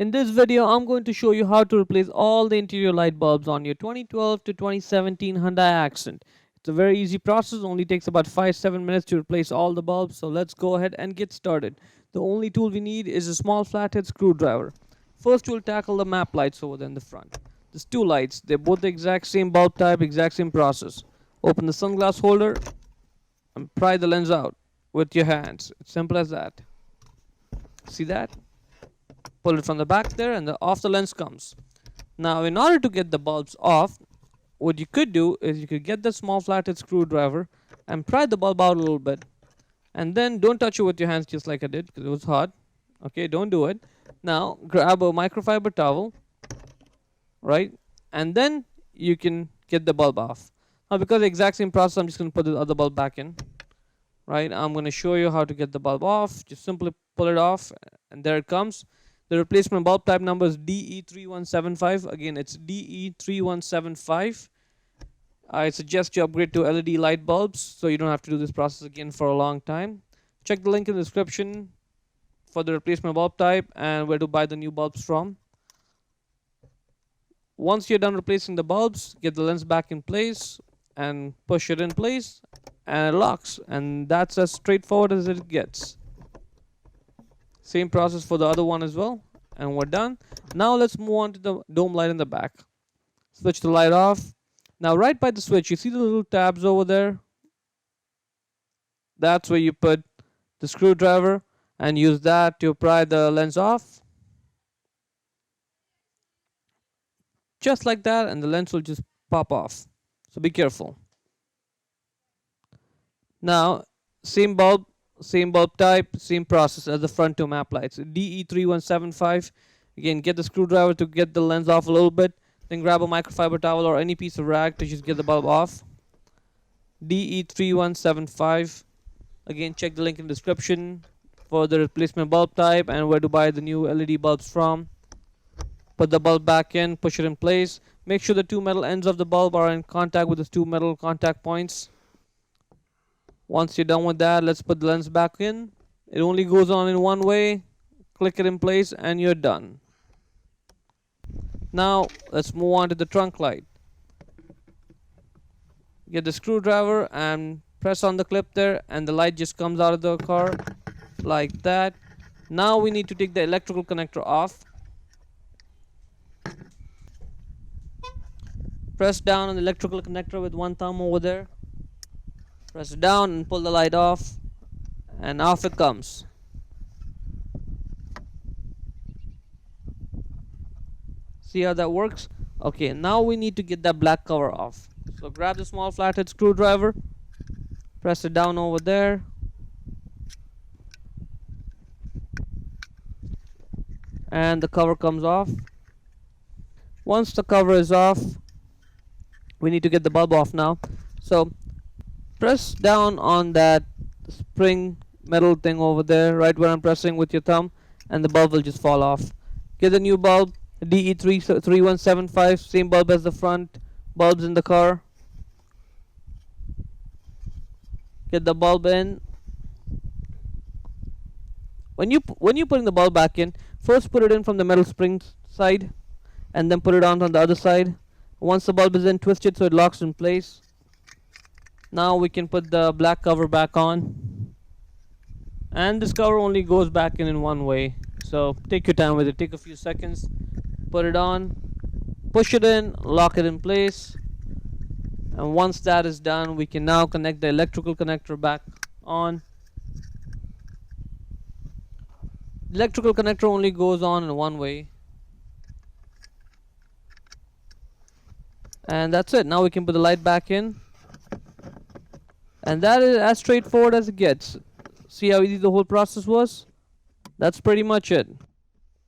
In this video, I'm going to show you how to replace all the interior light bulbs on your 2012 to 2017 Hyundai Accent. It's a very easy process, only takes about 5-7 minutes to replace all the bulbs, so let's go ahead and get started. The only tool we need is a small flathead screwdriver. First, we'll tackle the map lights over there in the front. There's two lights, they're both the exact same bulb type, exact same process. Open the sunglass holder and pry the lens out with your hands. It's simple as that. See that? Pull it from the back there and off the lens comes. Now in order to get the bulbs off, what you could do is you could get the small flathead screwdriver and pry the bulb out a little bit, and then don't touch it with your hands just like I did because it was hot. Okay, don't do it. Now grab a microfiber towel, right, and then you can get the bulb off. Now because the exact same process, I'm just going to put the other bulb back in. Right, I'm going to show you how to get the bulb off. Just simply pull it off and there it comes. The replacement bulb type number is DE3175. Again, it's DE3175. I suggest you upgrade to LED light bulbs so you don't have to do this process again for a long time. Check the link in the description for the replacement bulb type and where to buy the new bulbs from. Once you're done replacing the bulbs, get the lens back in place and push it in place and it locks, and that's as straightforward as it gets. Same process for the other one as well, and we're done. Now let's move on to the dome light in the back. Switch the light off. Now right by the switch, you see the little tabs over there? That's where you put the screwdriver and use that to pry the lens off. Just like that, and the lens will just pop off. So be careful. Now, same bulb type, same process as the front two map lights. DE3175. Again, get the screwdriver to get the lens off a little bit. Then grab a microfiber towel or any piece of rag to just get the bulb off. DE3175. Again, check the link in the description for the replacement bulb type and where to buy the new LED bulbs from. Put the bulb back in, push it in place. Make sure the two metal ends of the bulb are in contact with the two metal contact points. Once you're done with that, let's put the lens back in. It only goes on in one way. Click it in place and you're done. Now let's move on to the trunk light. Get the screwdriver and press on the clip there, and the light just comes out of the car like that. Now we need to take the electrical connector off. Press down on the electrical connector with one thumb over there. Press it down and pull the light off, and off it comes. See how that works? Okay, now we need to get that black cover off. So grab the small flathead screwdriver, press it down over there, and the cover comes off. Once the cover is off, we need to get the bulb off now. So press down on that spring metal thing over there, right where I'm pressing with your thumb, and the bulb will just fall off. Get the new bulb, DE3175, same bulb as the front bulbs in the car. Get the bulb in. When you're putting the bulb back in, first put it in from the metal spring side, and then put it on the other side. Once the bulb is in, twist it so it locks in place. Now we can put the black cover back on, and this cover only goes back in one way, so take your time with it. Take a few seconds, put it on, push it in, lock it in place, and once that is done, we can now connect the electrical connector back on. The electrical connector only goes on in one way, and that's it. Now we can put the light back in. And that is as straightforward as it gets. See how easy the whole process was? That's pretty much it.